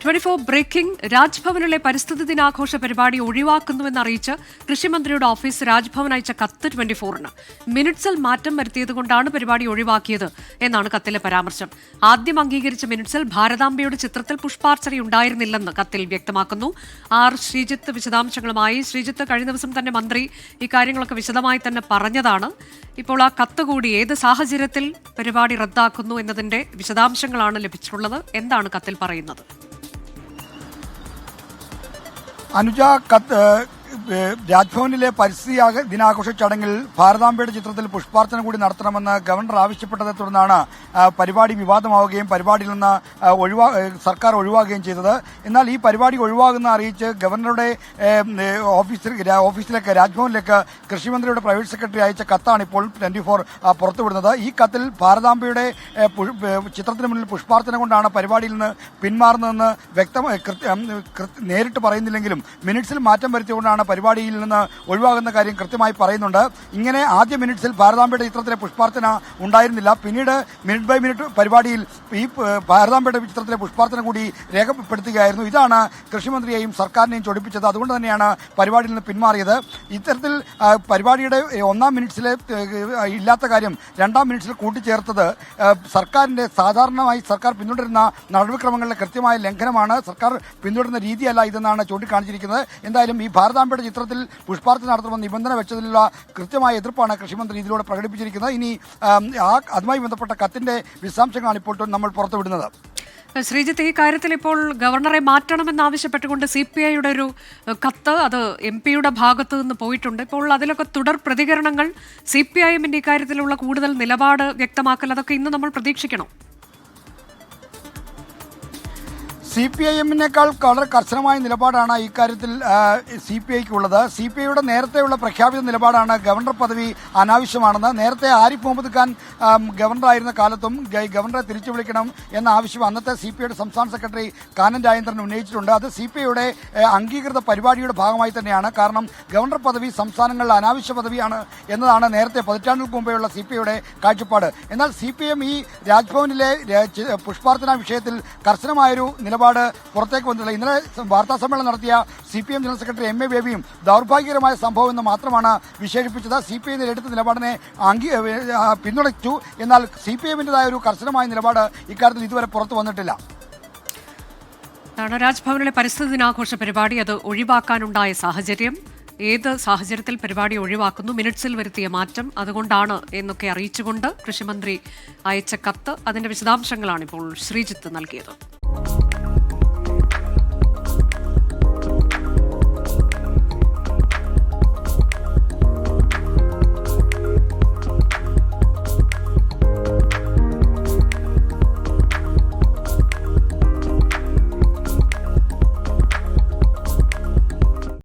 24 breaking രാജ്ഭവനിലെ പരിസ്ഥിതി ദിനാഘോഷ പരിപാടി ഒഴിവാക്കുന്നുവെന്നറിയിച്ച് കൃഷിമന്ത്രിയുടെ ഓഫീസ് രാജ്ഭവൻ അയച്ച കത്ത് 24-ന് മിനിറ്റ്സിൽ മാറ്റം വരുത്തിയതുകൊണ്ടാണ് പരിപാടി ഒഴിവാക്കിയത് എന്നാണ് കത്തിലെ പരാമർശം. ആദ്യം അംഗീകരിച്ച മിനിറ്റ്സിൽ ഭാരതാംബയുടെ ചിത്രത്തിൽ പുഷ്പാർച്ചന ഉണ്ടായിരുന്നില്ലെന്ന് കത്തിൽ വ്യക്തമാക്കുന്നു. ശ്രീജിത്ത് വിശദാംശങ്ങളുമായി. ശ്രീജിത്ത്, കഴിഞ്ഞ ദിവസം തന്നെ മന്ത്രി ഇക്കാര്യങ്ങളൊക്കെ വിശദമായി തന്നെ പറഞ്ഞതാണ്. ഇപ്പോൾ ആ കത്ത് കൂടി ഏത് സാഹചര്യത്തിൽ പരിപാടി റദ്ദാക്കുന്നു എന്നതിന്റെ വിശദാംശങ്ങളാണ് ലഭിച്ചിട്ടുള്ളത്. എന്താണ് കത്തിൽ പറയുന്നത്? അനുജ, രാജ്ഭവനിലെ പരിസ്ഥിതി ദിനാഘോഷ ചടങ്ങിൽ ഭാരതാംബയുടെ ചിത്രത്തിൽ പുഷ്പാർച്ചന കൂടി നടത്തണമെന്ന് ഗവർണർ ആവശ്യപ്പെട്ടതെ തുടർന്നാണ് പരിപാടി വിവാദമാവുകയും പരിപാടിയിൽ നിന്ന് സർക്കാർ ഒഴിവാക്കുകയും ചെയ്തത്. എന്നാൽ ഈ പരിപാടി ഒഴിവാകുന്ന അറിയിച്ച് ഗവർണറുടെ ഓഫീസിലേക്ക് രാജ്ഭവനിലേക്ക് കൃഷിമന്ത്രിയുടെ പ്രൈവറ്റ് സെക്രട്ടറി അയച്ച കത്താണ് ഇപ്പോൾ 24 പുറത്തുവിടുന്നത്. ഈ കത്തിൽ ഭാരതാംബയുടെ ചിത്രത്തിന് മുന്നിൽ പുഷ്പാർച്ചന കൊണ്ടാണ് പരിപാടിയിൽ നിന്ന് പിന്മാറുന്നതെന്ന് നേരിട്ട് പറയുന്നില്ലെങ്കിലും മിനിറ്റ്സിൽ മാറ്റം വരുത്തിക്കൊണ്ടാണ് പരിപാടിയിൽ നിന്ന് ഒഴിവാകുന്ന കാര്യം കൃത്യമായി പറയുന്നുണ്ട്. ഇങ്ങനെ ആദ്യ മിനിറ്റ്സിൽ ഭാരതാംബയുടെ ചിത്രത്തിലെ പുഷ്പാർച്ചന ഉണ്ടായിരുന്നില്ല. പിന്നീട് മിനിറ്റ് ബൈ മിനിറ്റ് പരിപാടിയിൽ ഈ ഭാരതാംബയുടെ ചിത്രത്തിലെ പുഷ്പാർച്ചന കൂടി രേഖപ്പെടുത്തുകയായിരുന്നു. ഇതാണ് കൃഷിമന്ത്രിയെയും സർക്കാരിനെയും ചൊടിപ്പിച്ചത്. അതുകൊണ്ട് തന്നെയാണ് പരിപാടിയിൽ നിന്ന് പിന്മാറിയത്. ഇത്തരത്തിൽ പരിപാടിയുടെ ഒന്നാം മിനിറ്റ്സിലെ ഇല്ലാത്ത കാര്യം രണ്ടാം മിനിറ്റ്സിൽ കൂട്ടിച്ചേർത്തത് സർക്കാരിന്റെ സാധാരണമായി സർക്കാർ പിന്തുടരുന്ന നടപടിക്രമങ്ങളുടെ കൃത്യമായ ലംഘനമാണ്. സർക്കാർ പിന്തുടരുന്ന രീതിയല്ല ഇതെന്നാണ് ചൂണ്ടിക്കാണിച്ചിരിക്കുന്നത്. എന്തായാലും ഈ ഭാരതാംബയുടെ ചിത്രത്തിൽ പുഷ്പാർച്ചന നടത്തണമെന്ന് നിബന്ധന വെച്ചതിലുള്ള കൃത്യമായ എതിർപ്പാണ് കൃഷിമന്ത്രി ഇതിലൂടെ പ്രകടിപ്പിച്ചിരിക്കുന്നത്. ഇനി അതുമായി ബന്ധപ്പെട്ട കത്തിന്റെ വിശദാംശങ്ങളാണ് ഇപ്പോൾ നമ്മൾ പുറത്തുവിടുന്നത്. ശ്രീജിത്ത്, ഈ കാര്യത്തിൽ ഇപ്പോൾ ഗവർണറെ മാറ്റണമെന്നാവശ്യപ്പെട്ടുകൊണ്ട് CPIയുടെ ഒരു കത്ത് അത് MP-യുടെ ഭാഗത്തു നിന്ന് പോയിട്ടുണ്ട്. ഇപ്പോൾ അതിലൊക്കെ തുടർ പ്രതികരണങ്ങൾ, CPIഎമ്മിന്റെ ഇക്കാര്യത്തിലുള്ള കൂടുതൽ നിലപാട് വ്യക്തമാക്കൽ, അതൊക്കെ ഇന്ന് നമ്മൾ പ്രതീക്ഷിക്കണം. CPIഎമ്മിനേക്കാൾ വളരെ കർശനമായ നിലപാടാണ് ഇക്കാര്യത്തിൽ CPIക്കുള്ളത്. CPIയുടെ നേരത്തെയുള്ള പ്രഖ്യാപിത നിലപാടാണ് ഗവർണർ പദവി അനാവശ്യമാണെന്ന്. നേരത്തെ ആരിഫ് മുഹമ്മദ് ഖാൻ ഗവർണറായിരുന്ന കാലത്തും ഗവർണറെ തിരിച്ചു വിളിക്കണം എന്ന ആവശ്യം അന്നത്തെ CPIയുടെ സംസ്ഥാന സെക്രട്ടറി കാനൻ രാജേന്ദ്രൻ ഉന്നയിച്ചിട്ടുണ്ട്. അത് CPIയുടെ അംഗീകൃത പരിപാടിയുടെ ഭാഗമായി തന്നെയാണ്. കാരണം ഗവർണർ പദവി സംസ്ഥാനങ്ങളിൽ അനാവശ്യ പദവിയാണ് എന്നതാണ് നേരത്തെ പതിറ്റാണ്ടുകൾക്ക് മുമ്പെയുള്ള CPIയുടെ കാഴ്ചപ്പാട്. എന്നാൽ CPIഎം ഈ രാജ്ഭവനിലെ പുഷ്പാർച്ചന വിഷയത്തിൽ കർശനമായൊരു നിലപാട് പുറത്തേക്ക് വന്നില്ല. ഇന്നലെ വാർത്താ സമ്മേളനം നടത്തിയ CPIഎം ജനറൽ സെക്രട്ടറി MA ബേബിയും ദൗർഭാഗ്യകരമായ സംഭവം എന്ന് മാത്രമാണ് വിശേഷിപ്പിച്ചത്. CPI എടുത്ത നിലപാടിനെ പിന്തുണച്ചു. എന്നാൽ CPIഎമ്മിൻ്റെതായ ഒരു കർശനമായ നിലപാട് ഇക്കാര്യത്തിൽ ഇതുവരെ പുറത്തു വന്നിട്ടില്ല. രാജ്ഭവനിലെ പരിസ്ഥിതി ദിനാഘോഷ പരിപാടി അത് ഒഴിവാക്കാനുണ്ടായ സാഹചര്യം, ഏത് സാഹചര്യത്തിൽ പരിപാടി ഒഴിവാക്കുന്നു, മിനിറ്റ്സിൽ വരുത്തിയ മാറ്റം അതുകൊണ്ടാണ് എന്നൊക്കെ അറിയിച്ചുകൊണ്ട് കൃഷിമന്ത്രി അയച്ച കത്ത്, അതിന്റെ വിശദാംശങ്ങളാണ് ഇപ്പോൾ ശ്രീജിത്ത് നൽകിയത്.